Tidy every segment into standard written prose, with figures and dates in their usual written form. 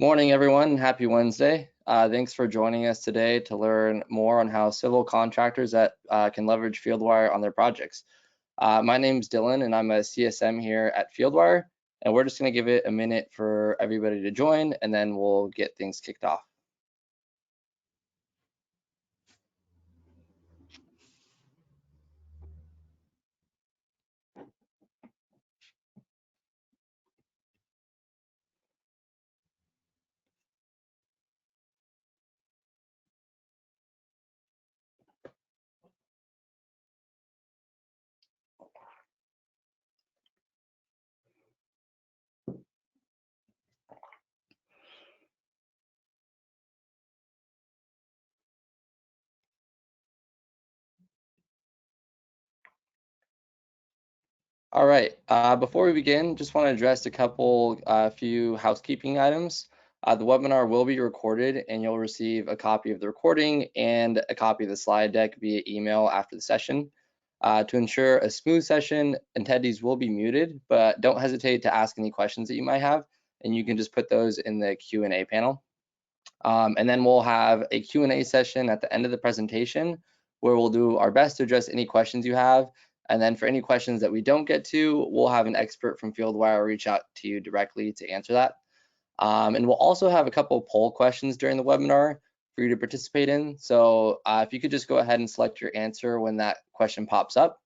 Morning, everyone. Happy Wednesday. Thanks for joining us today to learn more on how civil contractors can leverage Fieldwire on their projects. My name's Dylan, and I'm a CSM here at Fieldwire, and we're just going to give it a minute for everybody to join, and then we'll get things kicked off. All right, before we begin, just want to address a few housekeeping items. The webinar will be recorded, and you'll receive a copy of the recording and a copy of the slide deck via email after the session. To ensure a smooth session, attendees will be muted, but don't hesitate to ask any questions that you might have, and you can just put those in the Q&A panel. And then we'll have a Q&A session at the end of the presentation where we'll do our best to address any questions you have. And then for any questions that we don't get to, we'll have an expert from Fieldwire reach out to you directly to answer that. And we'll also have a couple poll questions during the webinar for you to participate in. So if you could just go ahead and select your answer when that question pops up,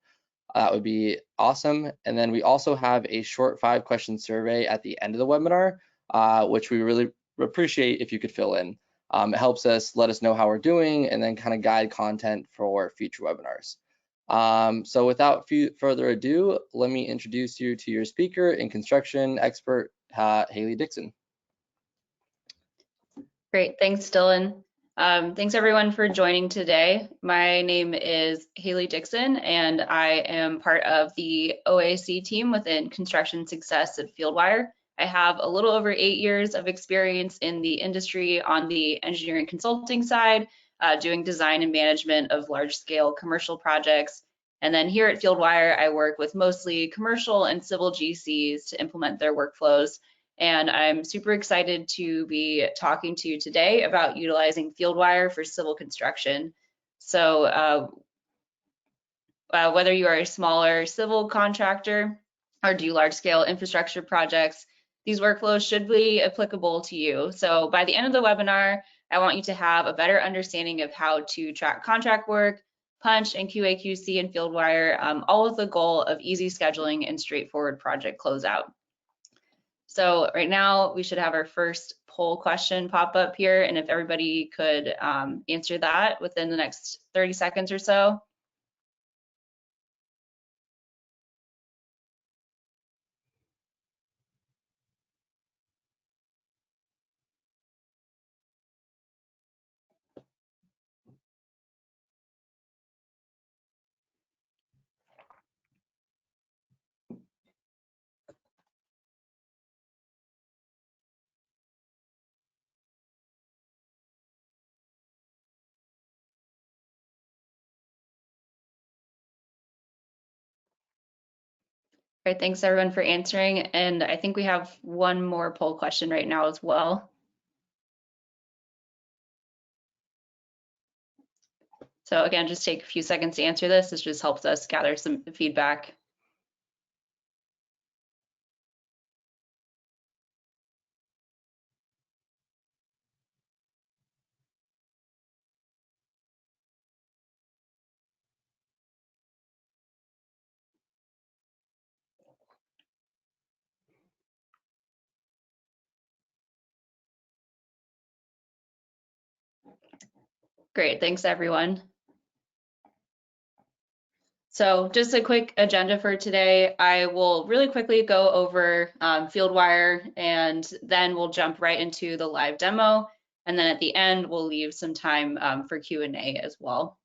that would be awesome. And then we also have a short 5-question survey at the end of the webinar, which we really appreciate if you could fill in. It helps us let us know how we're doing and then kind of guide content for future webinars. So without further ado, let me introduce you to your speaker and construction expert, Haley Dixon. Great, thanks, Dylan. Thanks everyone for joining today. My name is Haley Dixon, and I am part of the OAC team within Construction Success at Fieldwire. I have a little over 8 years of experience in the industry on the engineering consulting side, doing design and management of large-scale commercial projects. And then here at Fieldwire, I work with mostly commercial and civil GCs to implement their workflows. And I'm super excited to be talking to you today about utilizing Fieldwire for civil construction. So whether you are a smaller civil contractor or do large-scale infrastructure projects, these workflows should be applicable to you. So by the end of the webinar, I want you to have a better understanding of how to track contract work, punch and QA/QC in Fieldwire, all with the goal of easy scheduling and straightforward project closeout. So right now we should have our first poll question pop up here, and if everybody could answer that within the next 30 seconds or so. All right, thanks everyone for answering. And I think we have one more poll question right now as well. So again, just take a few seconds to answer this. This just helps us gather some feedback. Great, thanks everyone. So just a quick agenda for today. I will really quickly go over Fieldwire, and then we'll jump right into the live demo. And then at the end, we'll leave some time for Q&A as well.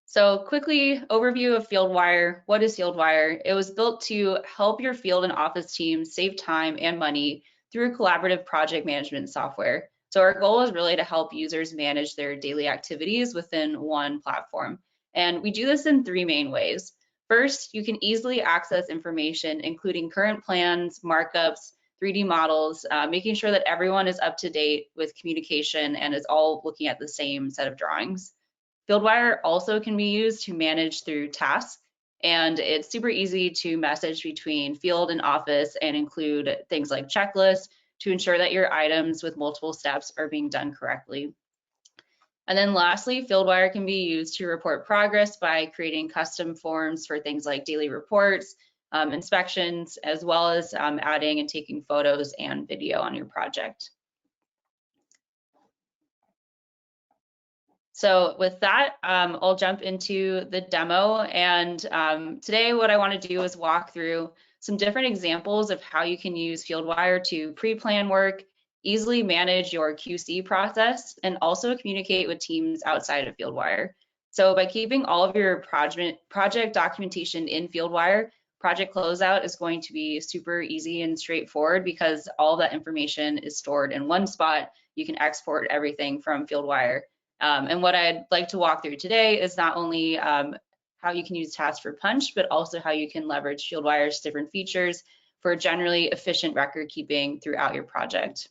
So quickly, overview of Fieldwire. What is Fieldwire? It was built to help your field and office teams save time and money through collaborative project management software. So our goal is really to help users manage their daily activities within one platform. And we do this in 3 main ways. First, you can easily access information, including current plans, markups, 3D models, making sure that everyone is up to date with communication and is all looking at the same set of drawings. Fieldwire also can be used to manage through tasks, and it's super easy to message between field and office and include things like checklists to ensure that your items with multiple steps are being done correctly. And then lastly, Fieldwire can be used to report progress by creating custom forms for things like daily reports, inspections, as well as adding and taking photos and video on your project. So with that, I'll jump into the demo. And today what I want to do is walk through some different examples of how you can use Fieldwire to pre-plan work, easily manage your QC process, and also communicate with teams outside of Fieldwire. So by keeping all of your project documentation in Fieldwire, project closeout is going to be super easy and straightforward because all that information is stored in one spot. You can export everything from Fieldwire. And what I'd like to walk through today is not only how you can use Task for Punch, but also how you can leverage Fieldwire's different features for generally efficient record keeping throughout your project.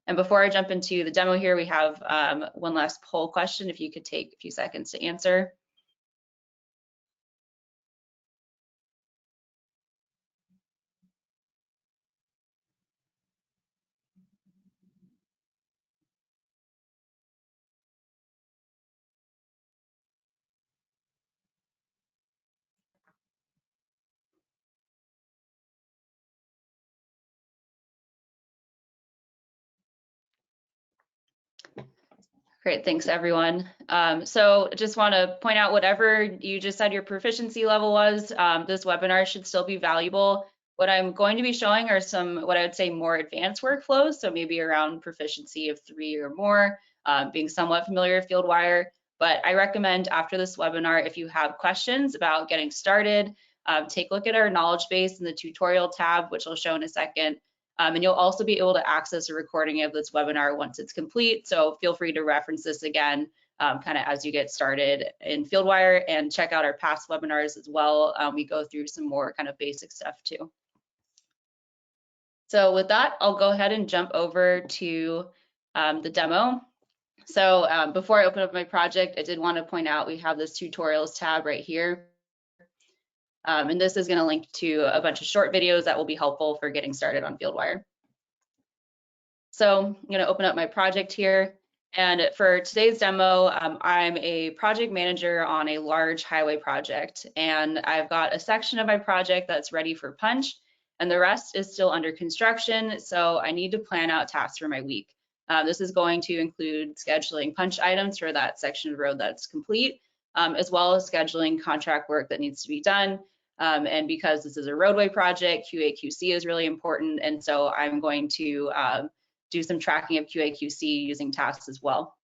And before I jump into the demo here, we have one last poll question, if you could take a few seconds to answer. Great, thanks everyone. So just want to point out whatever you just said your proficiency level was, this webinar should still be valuable. What I'm going to be showing are some, what I would say, more advanced workflows, so maybe around proficiency of 3 or more, being somewhat familiar with Fieldwire. But I recommend after this webinar, if you have questions about getting started, take a look at our knowledge base in the tutorial tab, which I'll show in a second. And you'll also be able to access a recording of this webinar once it's complete. So feel free to reference this again kind of as you get started in Fieldwire, and check out our past webinars as well. We go through some more kind of basic stuff too. So with that, I'll go ahead and jump over to the demo. So before I open up my project, I did want to point out we have this tutorials tab right here. And this is going to link to a bunch of short videos that will be helpful for getting started on Fieldwire. So I'm going to open up my project here. And for today's demo, I'm a project manager on a large highway project. And I've got a section of my project that's ready for punch, and the rest is still under construction. So I need to plan out tasks for my week. This is going to include scheduling punch items for that section of road that's complete, as well as scheduling contract work that needs to be done. And because this is a roadway project, QA/QC is really important. And so I'm going to do some tracking of QA/QC using tasks as well.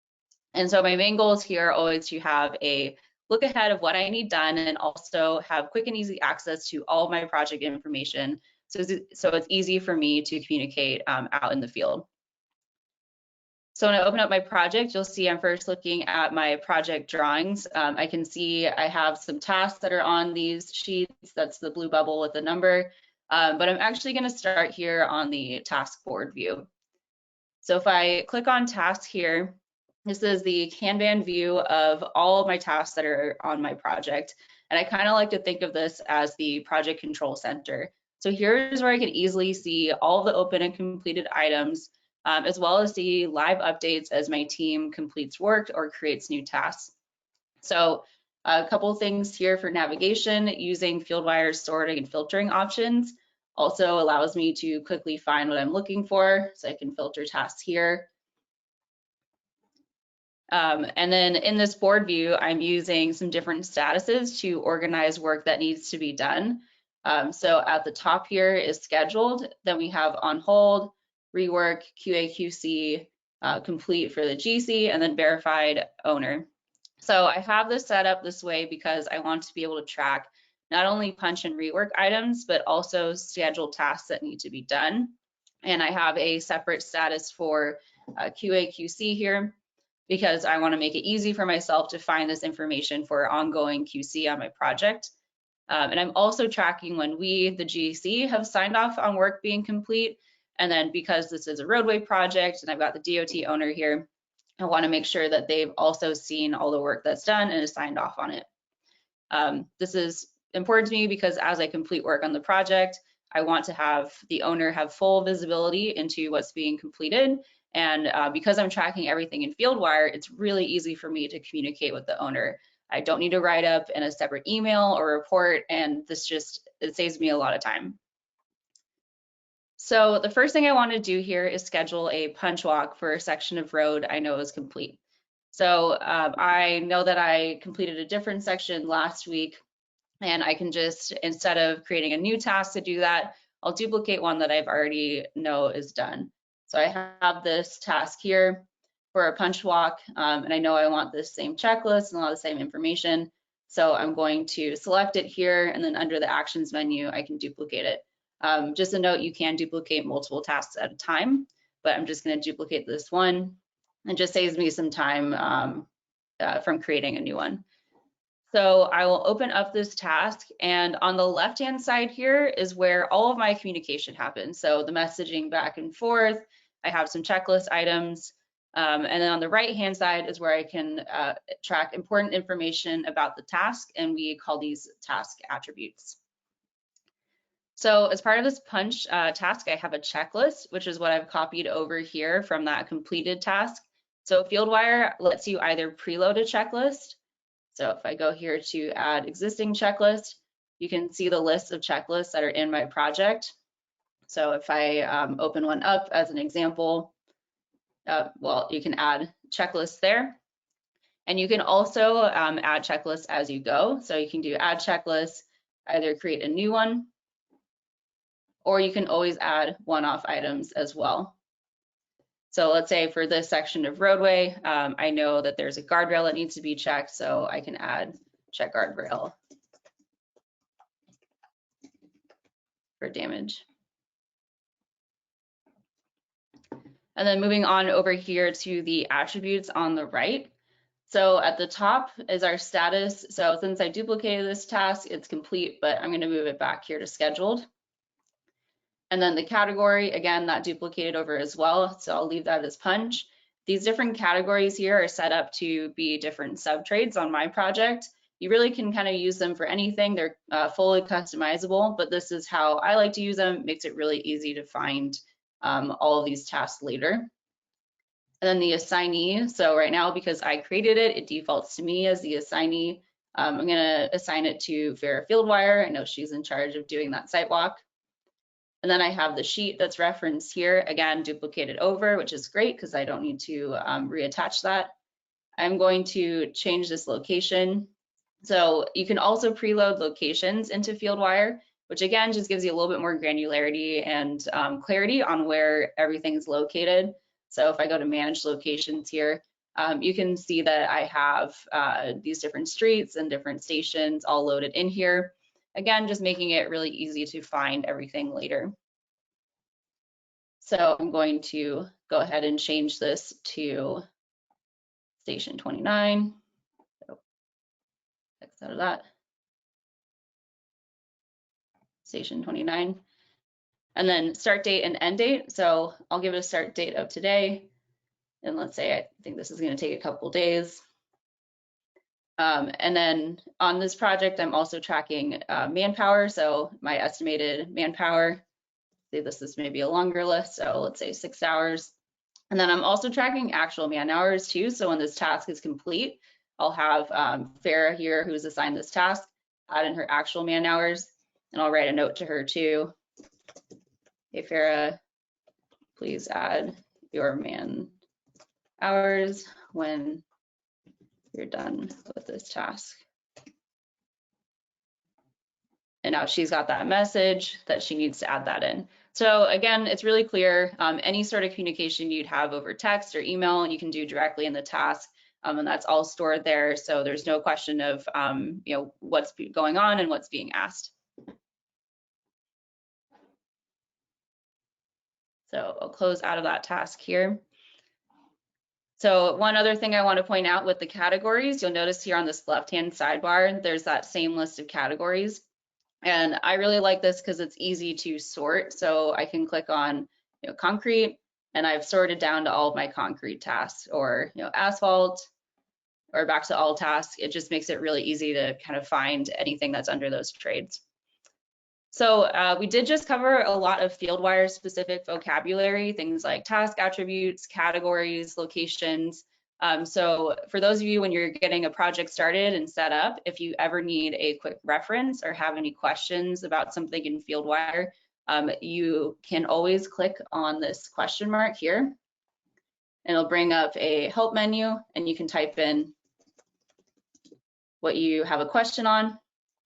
And so my main goals here are always to have a look ahead of what I need done, and also have quick and easy access to all of my project information. So it's easy for me to communicate out in the field. So when I open up my project, you'll see I'm first looking at my project drawings. I can see I have some tasks that are on these sheets. That's the blue bubble with the number. But I'm actually going to start here on the task board view. So if I click on tasks here, this is the Kanban view of all of my tasks that are on my project. And I kind of like to think of this as the project control center. So here's where I can easily see all the open and completed items, as well as see live updates as my team completes work or creates new tasks. So a couple things here for navigation, using Fieldwire's sorting and filtering options also allows me to quickly find what I'm looking for. So I can filter tasks here. And then in this board view, I'm using some different statuses to organize work that needs to be done. So at the top here is scheduled, then we have on hold, rework, QA/QC, complete for the GC, and then verified owner. So I have this set up this way because I want to be able to track not only punch and rework items, but also scheduled tasks that need to be done. And I have a separate status for QA/QC here, because I want to make it easy for myself to find this information for ongoing QC on my project. And I'm also tracking when we, the GC, have signed off on work being complete. And then because this is a roadway project and I've got the DOT owner here, I want to make sure that they've also seen all the work that's done and is signed off on it. This is important to me because as I complete work on the project, I want to have the owner have full visibility into what's being completed. And because I'm tracking everything in Fieldwire, it's really easy for me to communicate with the owner. I don't need to write up in a separate email or report, and it saves me a lot of time. So the first thing I want to do here is schedule a punch walk for a section of road I know is complete. So I know that I completed a different section last week, and I can just, instead of creating a new task to do that, I'll duplicate one that I've already know is done. So I have this task here for a punch walk, and I know I want this same checklist and a lot of the same information. So I'm going to select it here, and then under the actions menu, I can duplicate it. Just a note, you can duplicate multiple tasks at a time, but I'm just going to duplicate this one. It just saves me some time from creating a new one. So I will open up this task, and on the left-hand side here is where all of my communication happens. So the messaging back and forth, I have some checklist items, and then on the right-hand side is where I can track important information about the task, and we call these task attributes. So as part of this punch task, I have a checklist, which is what I've copied over here from that completed task. So Fieldwire lets you either preload a checklist. So if I go here to add existing checklist, you can see the list of checklists that are in my project. So if I open one up as an example, well, you can add checklists there. And you can also add checklists as you go. So you can do add checklist, either create a new one, or you can always add one-off items as well. So let's say for this section of roadway, I know that there's a guardrail that needs to be checked, so I can add check guardrail for damage. And then moving on over here to the attributes on the right. So at the top is our status. So since I duplicated this task, it's complete, but I'm going to move it back here to scheduled. And then the category, again, that duplicated over as well. So I'll leave that as punch. These different categories here are set up to be different subtrades on my project. You really can kind of use them for anything. They're fully customizable, but this is how I like to use them. It makes it really easy to find all of these tasks later. And then the assignee. So right now, because I created it, it defaults to me as the assignee. I'm going to assign it to Vera Fieldwire. I know she's in charge of doing that site walk. And then I have the sheet that's referenced here, again, duplicated over, which is great because I don't need to reattach that. I'm going to change this location. So you can also preload locations into Fieldwire, which again, just gives you a little bit more granularity and clarity on where everything's located. So if I go to manage locations here, you can see that I have these different streets and different stations all loaded in here. Again, just making it really easy to find everything later. So I'm going to go ahead and change this to station 29. So X out of that. Station 29. And then start date and end date. So I'll give it a start date of today. And let's say I think this is going to take a couple days. And then on this project, I'm also tracking manpower. So my estimated manpower, say this is maybe a longer list. So let's say 6 hours. And then I'm also tracking actual man hours too. So when this task is complete, I'll have Farah here, who's assigned this task, add in her actual man hours. And I'll write a note to her too. Hey, Farah, please add your man hours when you're done with this task. And now she's got that message that she needs to add that in. So again, it's really clear. Any sort of communication you'd have over text or email, you can do directly in the task, and that's all stored there. So there's no question of what's going on and what's being asked. So I'll close out of that task here. So one other thing I want to point out with the categories, you'll notice here on this left-hand sidebar, there's that same list of categories. And I really like this because it's easy to sort. So I can click on, concrete, and I've sorted down to all of my concrete tasks, or, asphalt, or back to all tasks. It just makes it really easy to kind of find anything that's under those trades. So we did just cover a lot of Fieldwire specific vocabulary, things like task attributes, categories, locations. So for those of you, when you're getting a project started and set up, if you ever need a quick reference or have any questions about something in Fieldwire, you can always click on this question mark here, and it'll bring up a help menu, and you can type in what you have a question on,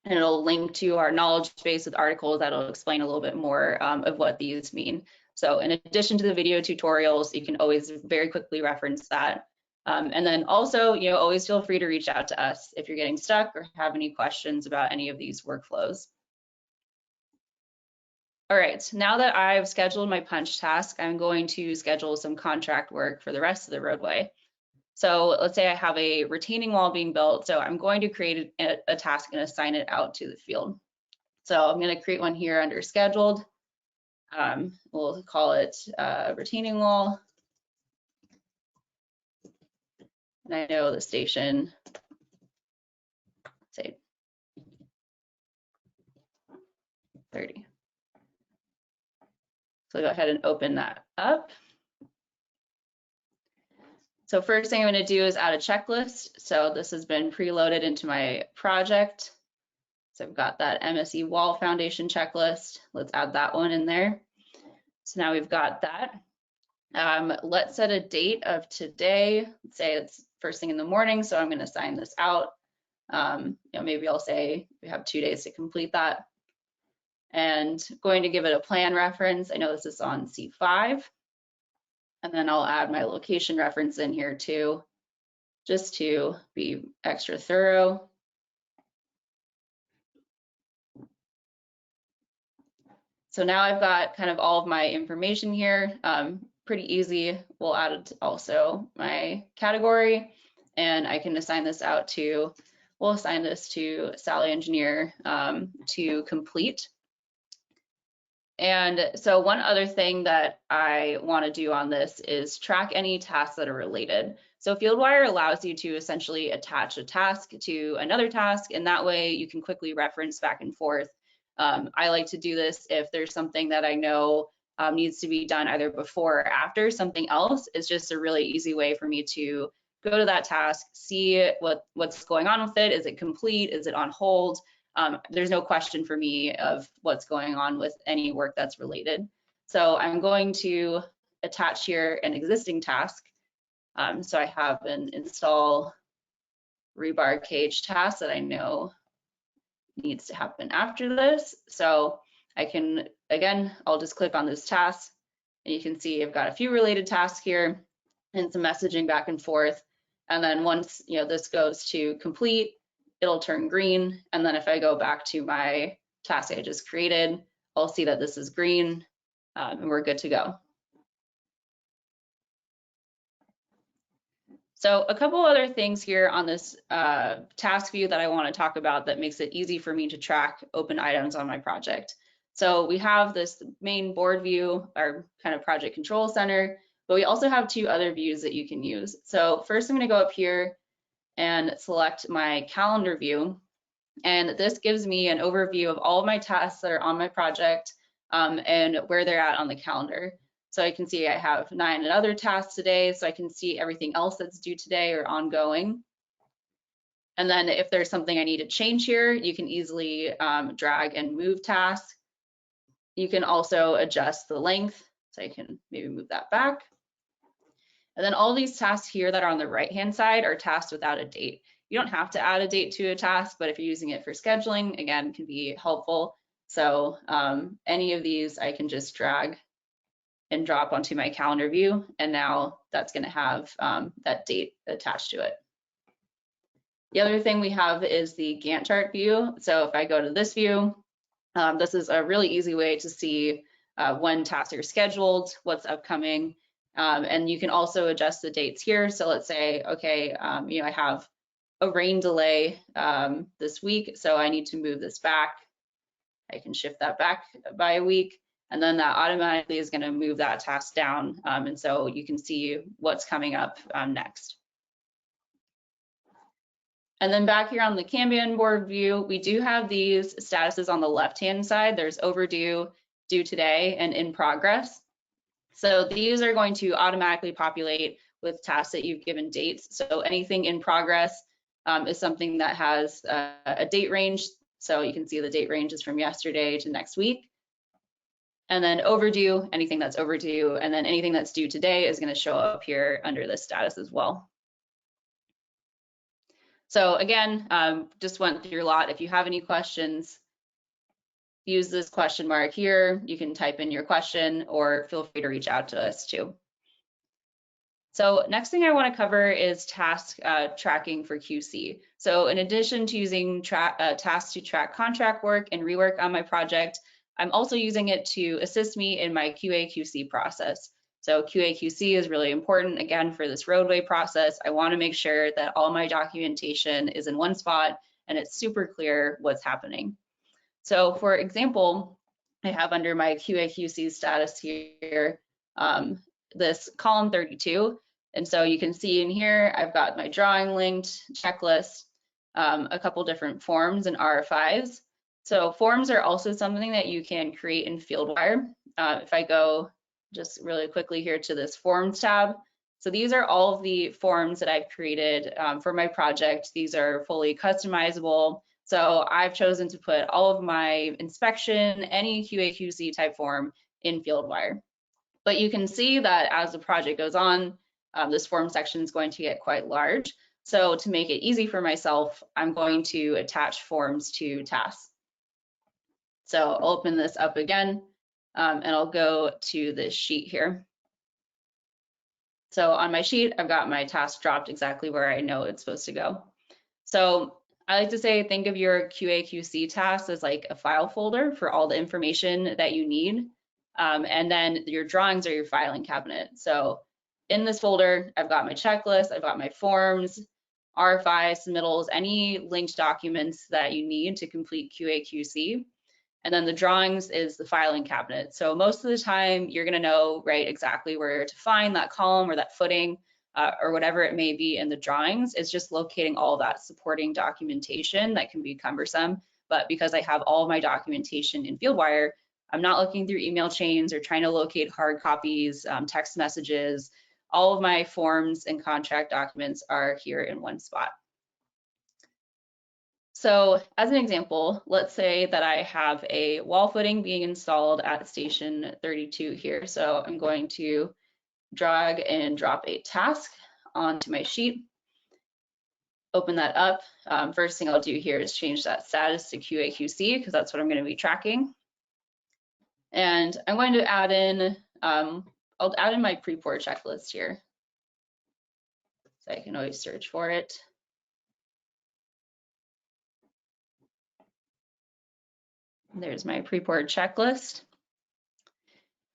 and it'll link to our knowledge base with articles that'll explain a little bit more of what these mean. So in addition to the video tutorials, you can always very quickly reference that. And then also, always feel free to reach out to us if you're getting stuck or have any questions about any of these workflows. All right, now that I've scheduled my punch task, I'm going to schedule some contract work for the rest of the roadway. So let's say I have a retaining wall being built. So I'm going to create a task and assign it out to the field. So I'm going to create one here under scheduled. We'll call it retaining wall. And I know the station, say 30. So go ahead and open that up. So first thing I'm going to do is add a checklist. So this has been preloaded into my project. So I've got that MSE wall foundation checklist. Let's add that one in there. So now we've got that. Let's set a date of today. Let's say it's first thing in the morning, so I'm going to sign this out. Maybe I'll say we have 2 days to complete that. And going to give it a plan reference. I know this is on C5. And then I'll add my location reference in here too, just to be extra thorough. So now I've got kind of all of my information here. Pretty easy. We'll add also my category, and I can assign this out to, we'll assign this to Sally Engineer to complete. And so one other thing that I want to do on this is track any tasks that are related. So Fieldwire allows you to essentially attach a task to another task, and that way you can quickly reference back and forth. I like to do this if there's something that I know needs to be done either before or after something else. It's just a really easy way for me to go to that task, see what's going on with it. Is it complete? Is it on hold? There's no question for me of what's going on with any work that's related. So I'm going to attach here an existing task. So I have an install rebar cage task that I know needs to happen after this. So I can, again, I'll just click on this task, and you can see I've got a few related tasks here and some messaging back and forth. And then once this goes to complete, it'll turn green. And then if I go back to my task I just created, I'll see that this is green, and we're good to go. So a couple other things here on this task view that I want to talk about that makes it easy for me to track open items on my project. So we have this main board view, our kind of project control center, but we also have two other views that you can use. So first I'm going to go up here and select my calendar view. And this gives me an overview of all of my tasks that are on my project and where they're at on the calendar. So I can see I have 9 other tasks today, so I can see everything else that's due today or ongoing. And then if there's something I need to change here, you can easily drag and move tasks. You can also adjust the length, so I can maybe move that back. And then all these tasks here that are on the right-hand side are tasks without a date. You don't have to add a date to a task, but if you're using it for scheduling, again, can be helpful. So any of these I can just drag and drop onto my calendar view, and now that's going to have that date attached to it. The other thing we have is the Gantt chart view. So if I go to this view, this is a really easy way to see when tasks are scheduled, what's upcoming, and you can also adjust the dates here. So let's say, okay, I have a rain delay this week, so I need to move this back. I can shift that back by a week, and then that automatically is going to move that task down. And so you can see what's coming up next. And then back here on the Kanban board view, we do have these statuses on the left-hand side. There's overdue, due today, and in progress. So these are going to automatically populate with tasks that you've given dates. So anything in progress is something that has a date range. So you can see the date range is from yesterday to next week. And then overdue, anything that's overdue, and then anything that's due today is going to show up here under this status as well. So again, just went through a lot. If you have any questions, use this question mark here. You can type in your question or feel free to reach out to us too. So next thing I want to cover is task tracking for QC. So in addition to using tasks to track contract work and rework on my project, I'm also using it to assist me in my QA/QC process. So QA/QC is really important, again, for this roadway process. I want to make sure that all my documentation is in one spot and it's super clear what's happening. So for example, I have under my QA/QC status here, this column 32. And so you can see in here, I've got my drawing linked, checklist, a couple different forms and RFIs. So forms are also something that you can create in Fieldwire. If I go just really quickly here to this forms tab. So these are all of the forms that I've created for my project. These are fully customizable. So I've chosen to put all of my inspection, any QA/QC type form in Fieldwire. But you can see that as the project goes on, this form section is going to get quite large. So to make it easy for myself, I'm going to attach forms to tasks. So I'll open this up again, and I'll go to this sheet here. So on my sheet, I've got my task dropped exactly where I know it's supposed to go. So I like to say, think of your QA/QC tasks as like a file folder for all the information that you need. And then your drawings are your filing cabinet. So in this folder, I've got my checklist, I've got my forms, RFI, submittals, any linked documents that you need to complete QA/QC. And then the drawings is the filing cabinet. So most of the time, you're gonna know, right, exactly where to find that column or that footing or whatever it may be in the drawings. It's just locating all that supporting documentation that can be cumbersome. But because I have all of my documentation in Fieldwire, I'm not looking through email chains or trying to locate hard copies, text messages. All of my forms and contract documents are here in one spot. So as an example, let's say that I have a wall footing being installed at station 32 here. So I'm going to drag and drop a task onto my sheet, open that up. First thing I'll do here is change that status to QA/QC because that's what I'm going to be tracking. And I'm going to add in, I'll add in my pre-pour checklist here. So I can always search for it. There's my pre-pour checklist.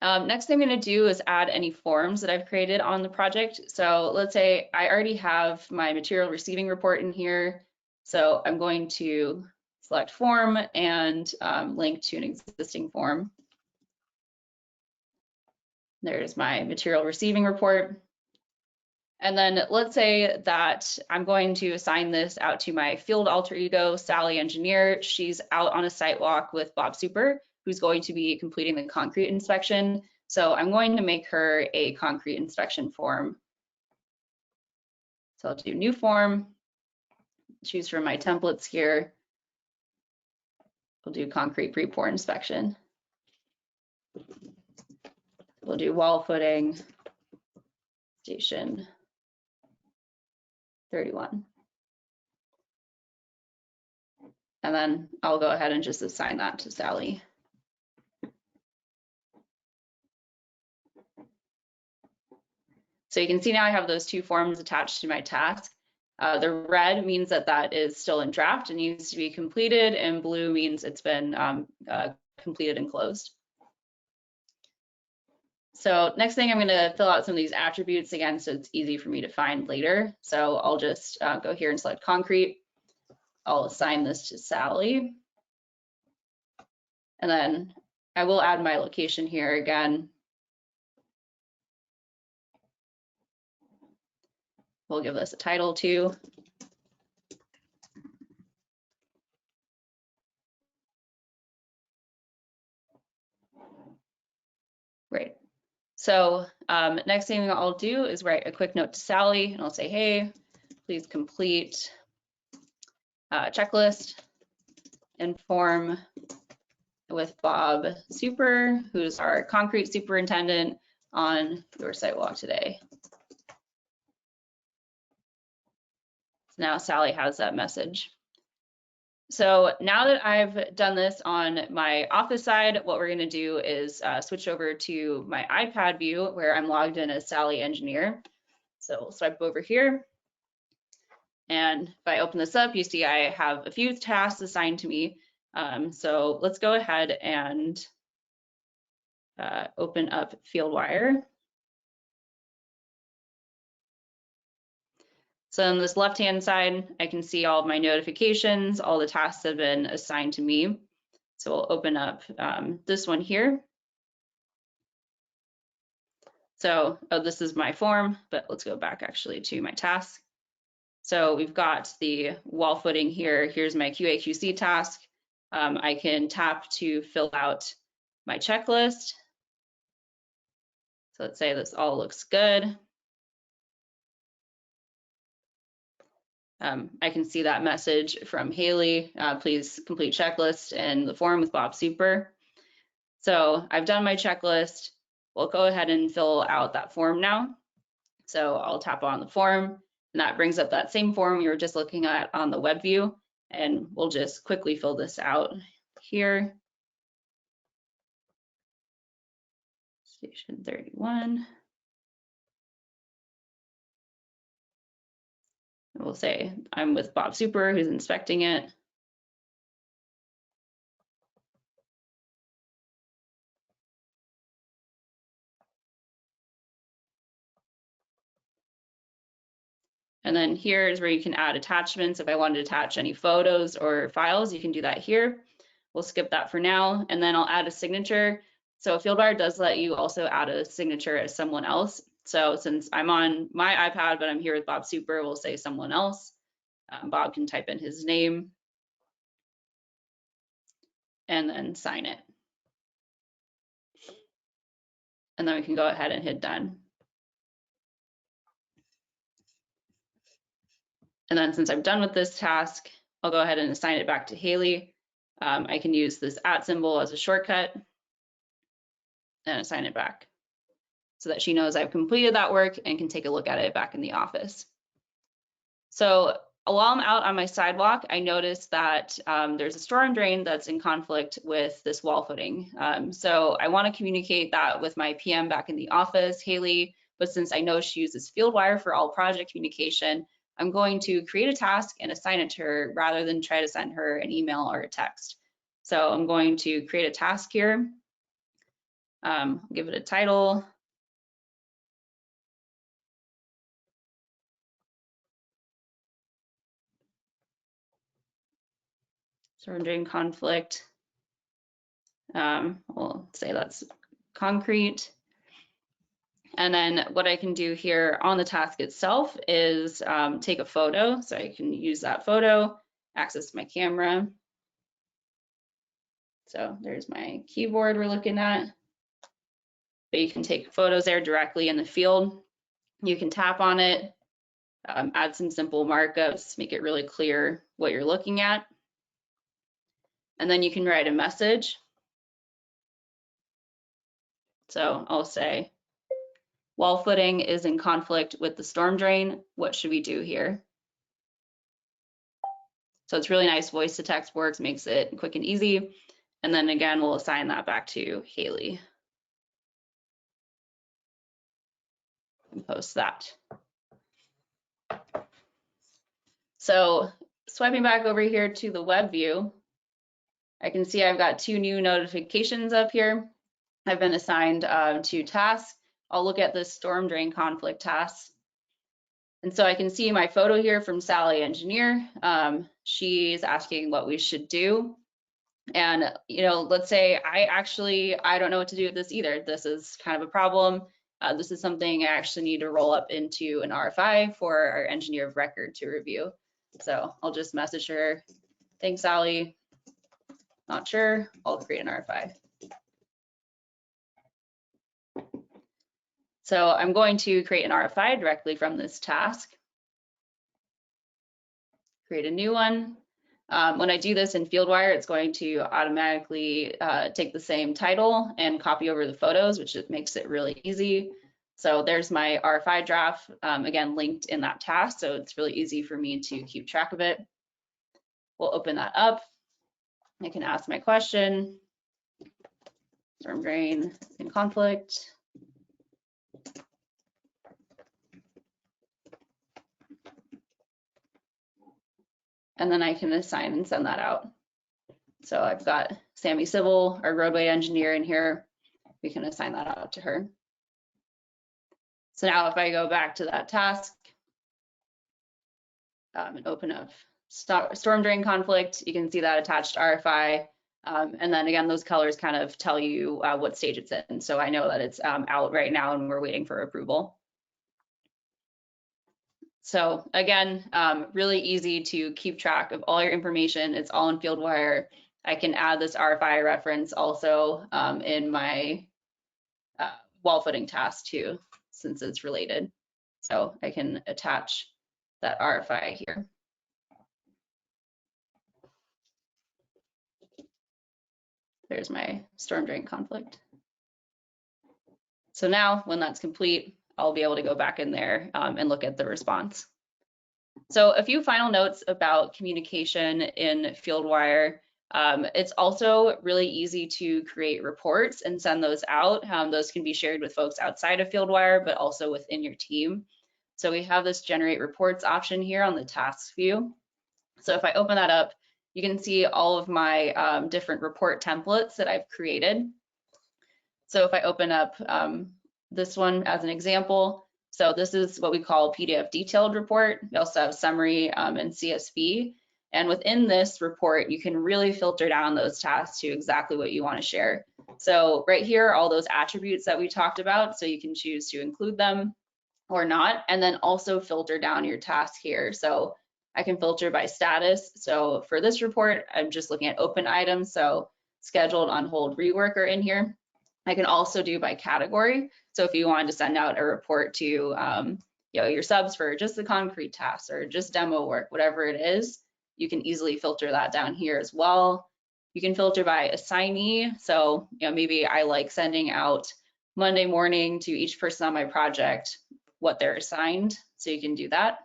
Next thing I'm going to do is add any forms that I've created on the project. So let's say I already have my material receiving report in here. So I'm going to select form and link to an existing form. There's my material receiving report. And then let's say that I'm going to assign this out to my field alter ego, Sally Engineer. She's out on a site walk with Bob Super, who's going to be completing the concrete inspection. So I'm going to make her a concrete inspection form. So I'll do new form, choose from my templates here. We'll do concrete pre-pour inspection. We'll do wall footing, station 31. And then I'll go ahead and just assign that to Sally. So you can see now I have those two forms attached to my task. The red means that that is still in draft and needs to be completed, and blue means it's been completed and closed. So next thing, I'm going to fill out some of these attributes again so it's easy for me to find later. So I'll just go here and select concrete. I'll assign this to Sally. And then I will add my location here again. We'll give this a title too. Great. So next thing I'll do is write a quick note to Sally, and I'll say, hey, please complete checklist and form with Bob Super, who's our concrete superintendent, on your site walk today. So now Sally has that message. So now that I've done this on my office side, what we're going to do is switch over to my iPad view where I'm logged in as Sally Engineer. So we'll swipe over here. And if I open this up, you see I have a few tasks assigned to me. So let's go ahead and open up Fieldwire. So on this left-hand side, I can see all of my notifications, all the tasks that have been assigned to me. So we'll open up this one here. So this is my form, but let's go back actually to my task. So we've got the wall footing here. Here's my QA/QC task. I can tap to fill out my checklist. So let's say this all looks good. I can see that message from Haley, please complete checklist and the form with Bob Super. So I've done my checklist. We'll go ahead and fill out that form now. So I'll tap on the form, and that brings up that same form we were just looking at on the web view. And we'll just quickly fill this out here. Station 31. We'll say I'm with Bob Super, who's inspecting it. And then here is where you can add attachments. If I wanted to attach any photos or files, you can do that here. We'll skip that for now. And then I'll add a signature. So Fieldwire does let you also add a signature as someone else. So since I'm on my iPad, but I'm here with Bob Super, we'll say someone else. Bob can type in his name and then sign it. And then we can go ahead and hit done. And then since I'm done with this task, I'll go ahead and assign it back to Haley. I can use this @ symbol as a shortcut and assign it back so that she knows I've completed that work and can take a look at it back in the office. So while I'm out on my sidewalk, I noticed that there's a storm drain that's in conflict with this wall footing. So I want to communicate that with my PM back in the office, Haley, but since I know she uses Fieldwire for all project communication, I'm going to create a task and assign it to her rather than try to send her an email or a text. So I'm going to create a task here. Give it a title. Storm drain conflict. We'll say that's concrete. And then what I can do here on the task itself is take a photo. So I can use that photo, access my camera. So there's my keyboard we're looking at. But you can take photos there directly in the field. You can tap on it, add some simple markups, make it really clear what you're looking at. And then you can write a message. So I'll say, wall footing is in conflict with the storm drain. What should we do here? So it's really nice. Voice to text works, makes it quick and easy. And then again, we'll assign that back to Haley and post that. So swiping back over here to the web view, I can see I've got 2 new notifications up here. I've been assigned 2 tasks. I'll look at this storm drain conflict task. And so I can see my photo here from Sally Engineer. She's asking what we should do. And, let's say I don't know what to do with this either. This is kind of a problem. This is something I actually need to roll up into an RFI for our engineer of record to review. So I'll just message her, thanks, Sally. Not sure, I'll create an RFI. So I'm going to create an RFI directly from this task. Create a new one. When I do this in Fieldwire, it's going to automatically take the same title and copy over the photos, which makes it really easy. So there's my RFI draft, again, linked in that task. So it's really easy for me to keep track of it. We'll open that up. I can ask my question. Storm drain in conflict. And then I can assign and send that out. So I've got Sammy Civil, our roadway engineer, in here. We can assign that out to her. So now if I go back to that task and open up storm drain conflict, you can see that attached RFI. And then again, those colors kind of tell you what stage it's in. So I know that it's out right now and we're waiting for approval. So again, really easy to keep track of all your information. It's all in Fieldwire. I can add this RFI reference also in my wall footing task too, since it's related. So I can attach that RFI here. There's my storm drain conflict. So now when that's complete, I'll be able to go back in there and look at the response. So a few final notes about communication in Fieldwire. It's also really easy to create reports and send those out. Those can be shared with folks outside of Fieldwire, but also within your team. So we have this generate reports option here on the tasks view. So if I open that up, you can see all of my different report templates that I've created. So if I open up this one as an example, so this is what we call PDF detailed report. We also have summary and CSV. And within this report, you can really filter down those tasks to exactly what you want to share. So right here, all those attributes that we talked about, so you can choose to include them or not, and then also filter down your task here. So I can filter by status. So for this report, I'm just looking at open items. So scheduled, on hold, rework are in here. I can also do by category. So if you wanted to send out a report to your subs for just the concrete tasks or just demo work, whatever it is, you can easily filter that down here as well. You can filter by assignee. So maybe I like sending out Monday morning to each person on my project what they're assigned. So you can do that.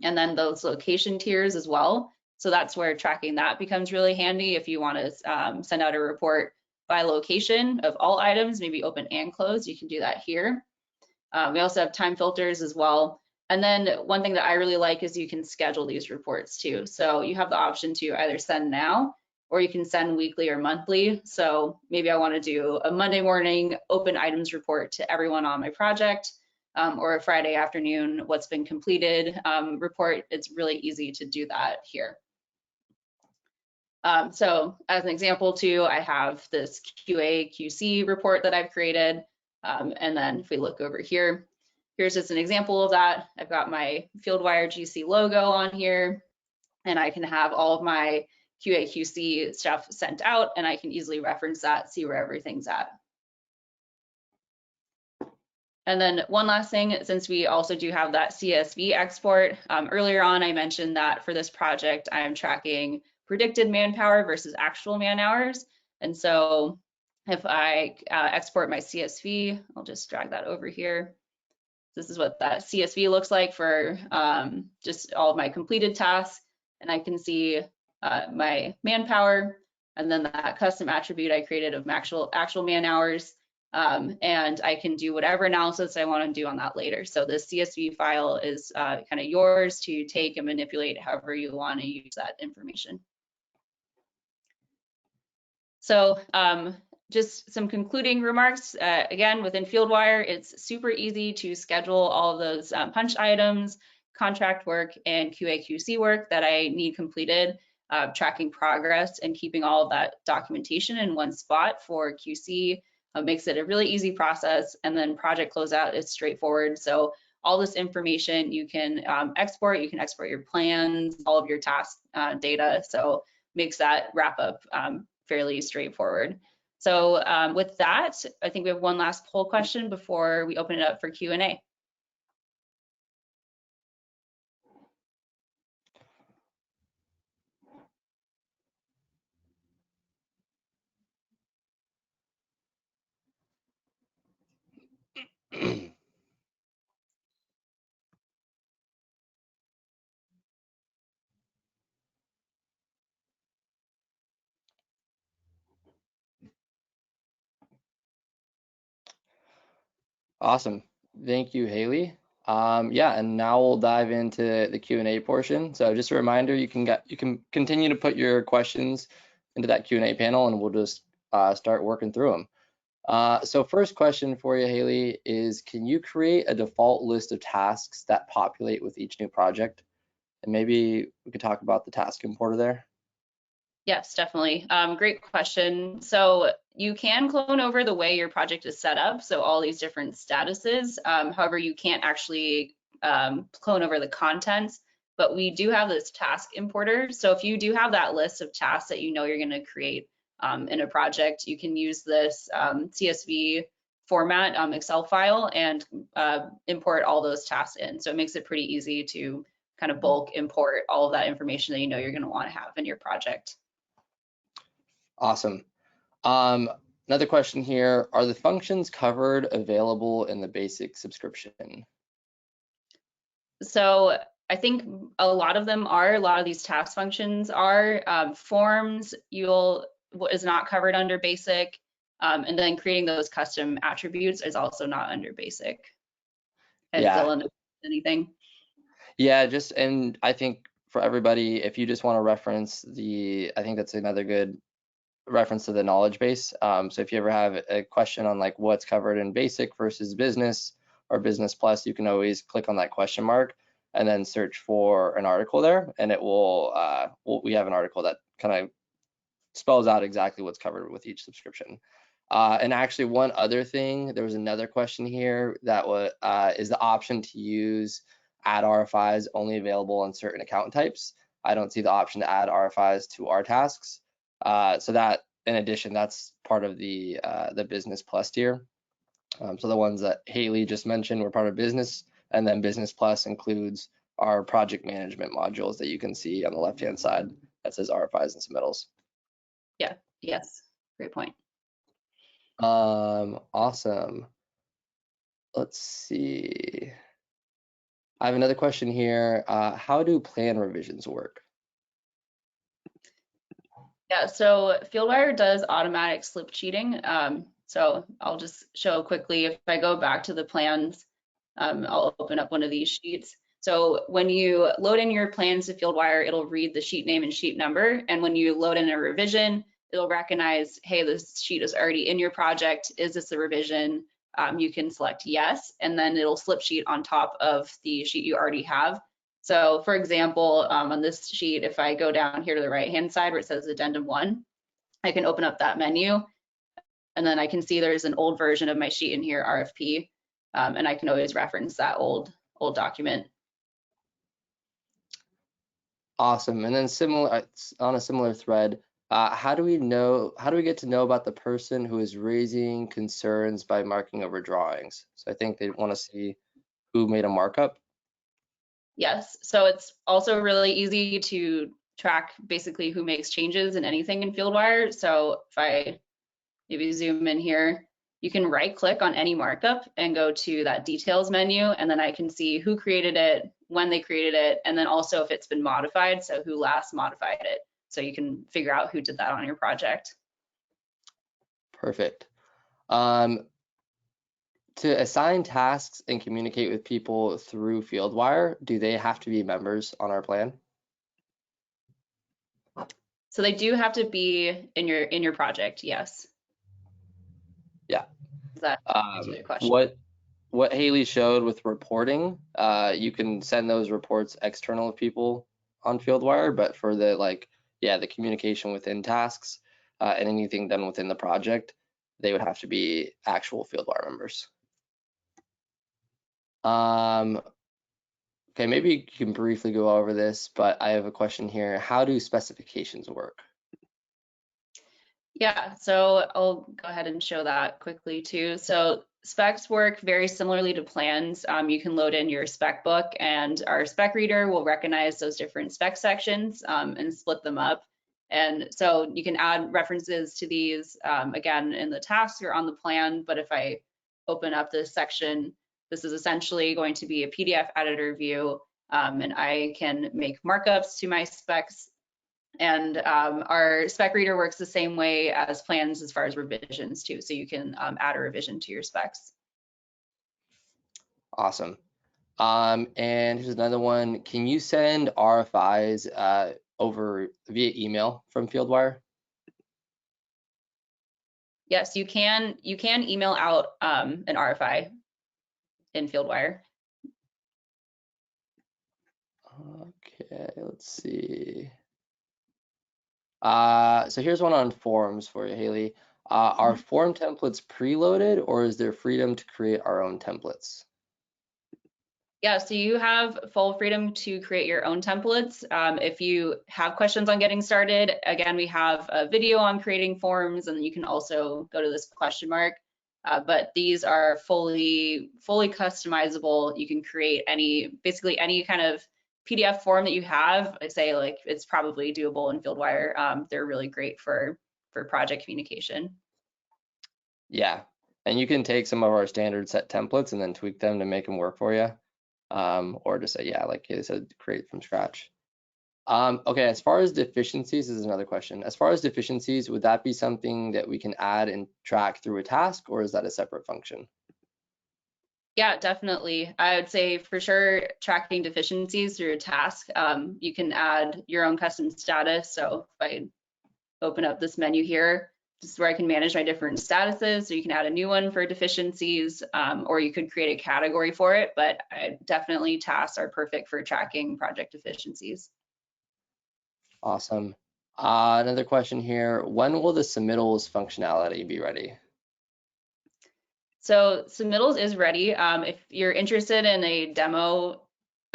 And then those location tiers as well. So that's where tracking that becomes really handy if you want to send out a report by location of all items, maybe open and closed, you can do that here. We also have time filters as well. And then one thing that I really like is you can schedule these reports too. So you have the option to either send now or you can send weekly or monthly. So maybe I want to do a Monday morning open items report to everyone on my project or a Friday afternoon what's been completed report. It's really easy to do that here. So as an example too, I have this QA QC report that I've created. And then if we look over here, here's just an example of that. I've got my Fieldwire GC logo on here, and I can have all of my QA QC stuff sent out, and I can easily reference that, see where everything's at. And then one last thing, since we also do have that CSV export, earlier on I mentioned that for this project, I'm tracking predicted manpower versus actual man hours. And so if I export my CSV, I'll just drag that over here. This is what that CSV looks like for just all of my completed tasks. And I can see my manpower and then that custom attribute I created of actual man hours. And I can do whatever analysis I want to do on that later. So this CSV file is kind of yours to take and manipulate however you want to use that information. So just some concluding remarks. Again, within Fieldwire, it's super easy to schedule all of those punch items, contract work, and QA/QC work that I need completed. tracking progress and keeping all of that documentation in one spot for QC makes it a really easy process. And then project closeout is straightforward. So all this information you can export. You can export your plans, all of your task data. So makes that wrap up fairly straightforward. So with that, I think we have one last poll question before we open it up for Q&A. Awesome. Thank you, Haley. Yeah, and now we'll dive into the Q&A portion. So just a reminder, you can continue to put your questions into that Q&A panel, and we'll just start working through them. So first question for you, Haley, is can you create a default list of tasks that populate with each new project? And maybe we could talk about the task importer there. Yes, definitely. Great question. So you can clone over the way your project is set up, so all these different statuses. However, you can't actually clone over the contents, but we do have this task importer. So if you do have that list of tasks that you know you're going to create in a project, you can use this CSV format Excel file and import all those tasks in. So it makes it pretty easy to kind of bulk import all of that information that you know you're going to want to have in your project. Awesome. Another question here, are the functions covered available in the basic subscription? So I think a lot of them are, a lot of these task functions are. Forms is not covered under basic, and then creating those custom attributes is also not under basic. And Yeah. Dylan, anything? Yeah, and I think for everybody, if you just want to reference I think that's another good reference to the knowledge base. So if you ever have a question on like what's covered in basic versus business or business plus, you can always click on that question mark and then search for an article there, and it will, we have an article that kind of spells out exactly what's covered with each subscription. And actually one other thing, there was another question here that was, is the option to use add RFIs only available on certain account types? I don't see the option to add RFIs to our tasks. So that, in addition, that's part of the Business Plus tier. So the ones that Haley just mentioned were part of Business, and then Business Plus includes our project management modules that you can see on the left-hand side that says RFIs and submittals. Yeah, yes, great point. Awesome. Let's see. I have another question here. How do plan revisions work? Yeah, so Fieldwire does automatic slip cheating. So I'll just show quickly. If I go back to the plans, I'll open up one of these sheets. So when you load in your plans to Fieldwire, it'll read the sheet name and sheet number. And when you load in a revision, it'll recognize, hey, this sheet is already in your project. Is this a revision? You can select yes, and then it'll slip sheet on top of the sheet you already have. So for example, on this sheet, if I go down here to the right-hand side where it says Addendum 1, I can open up that menu, and then I can see there's an old version of my sheet in here, RFP, and I can always reference that old document. Awesome. And then on a similar thread, how do we get to know about the person who is raising concerns by marking over drawings? So I think they want to see who made a markup. Yes, so it's also really easy to track basically who makes changes in anything in Fieldwire. So if I maybe zoom in here, you can right click on any markup and go to that details menu, and then I can see who created it, when they created it, and then also if it's been modified, so who last modified it. So you can figure out who did that on your project. Perfect. To assign tasks and communicate with people through Fieldwire, do they have to be members on our plan? So they do have to be in your project, yes. Yeah. Does that answer your question? What Haley showed with reporting, you can send those reports external to people on Fieldwire, but for the like yeah, the communication within tasks and anything done within the project, they would have to be actual Fieldwire members. Okay, maybe you can briefly go over this, but I have a question here. How do specifications work? Yeah, so I'll go ahead and show that quickly too. So specs work very similarly to plans. You can load in your spec book and our spec reader will recognize those different spec sections and split them up. And so you can add references to these again in the task or on the plan. But if I open up this section, this is essentially going to be a PDF editor view and I can make markups to my specs. And our spec reader works the same way as plans as far as revisions too. So you can add a revision to your specs. Awesome. And here's another one. Can you send RFIs over via email from Fieldwire? Yes, you can email out an RFI in Fieldwire. Okay, let's see. So here's one on forms for you, Haley. Are form templates preloaded, or is there freedom to create our own templates? Yeah, so you have full freedom to create your own templates. If you have questions on getting started, again, we have a video on creating forms, and you can also go to this question mark. But these are fully customizable. You can create basically any kind of PDF form that you have. I'd say like it's probably doable in Fieldwire. They're really great for project communication. Yeah, and you can take some of our standard set templates and then tweak them to make them work for you. Or just say, yeah, like Haley said, create from scratch. Okay, as far as deficiencies, this is another question. As far as deficiencies, would that be something that we can add and track through a task, or is that a separate function? Yeah, definitely. I would say for sure tracking deficiencies through a task. You can add your own custom status. So if I open up this menu here, this is where I can manage my different statuses. So you can add a new one for deficiencies, or you could create a category for it. But definitely tasks are perfect for tracking project deficiencies. Awesome. Another question here. When will the submittals functionality be ready? So submittals is ready. If you're interested in a demo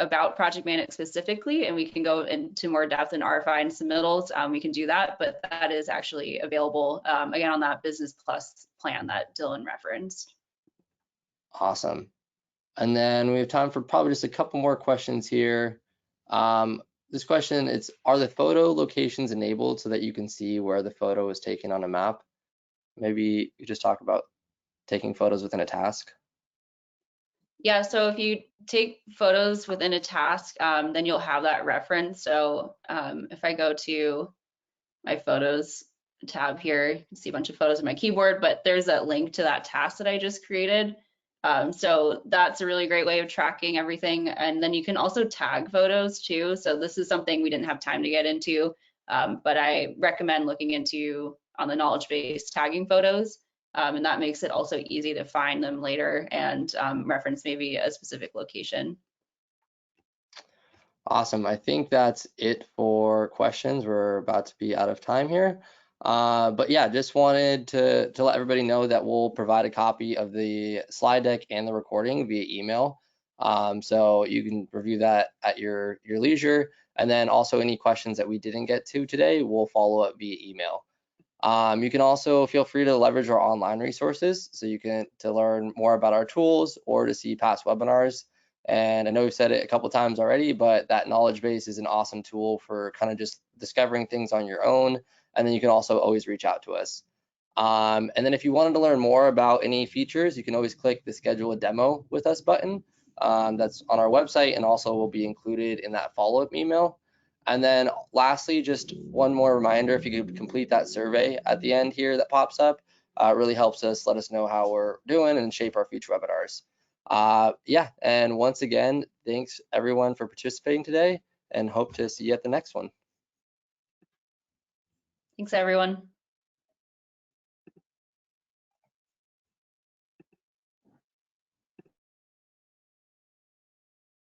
about Project Manic specifically, and we can go into more depth in RFI and submittals, we can do that, but that is actually available, again, on that Business Plus plan that Dylan referenced. Awesome. And then we have time for probably just a couple more questions here. This question is, are the photo locations enabled so that you can see where the photo is taken on a map? Maybe you just talk about taking photos within a task. Yeah, so if you take photos within a task, then you'll have that reference. So if I go to my photos tab here, you can see a bunch of photos on my keyboard, but there's that link to that task that I just created. So that's a really great way of tracking everything. And then you can also tag photos too. So this is something we didn't have time to get into, but I recommend looking into on the knowledge base tagging photos. And that makes it also easy to find them later and reference maybe a specific location. Awesome. I think that's it for questions. We're about to be out of time here. But yeah, just wanted to let everybody know that we'll provide a copy of the slide deck and the recording via email. So you can review that at your leisure. And then also any questions that we didn't get to today, we'll follow up via email. You can also feel free to leverage our online resources so you can to learn more about our tools or to see past webinars. And I know we've said it a couple times already, but that knowledge base is an awesome tool for kind of just discovering things on your own. And then you can also always reach out to us. And then if you wanted to learn more about any features, you can always click the schedule a demo with us button. That's on our website and also will be included in that follow-up email. And then lastly, just one more reminder, if you could complete that survey at the end here that pops up, it really helps us let us know how we're doing and shape our future webinars. Yeah, and once again, thanks everyone for participating today and hope to see you at the next one. Thanks, everyone.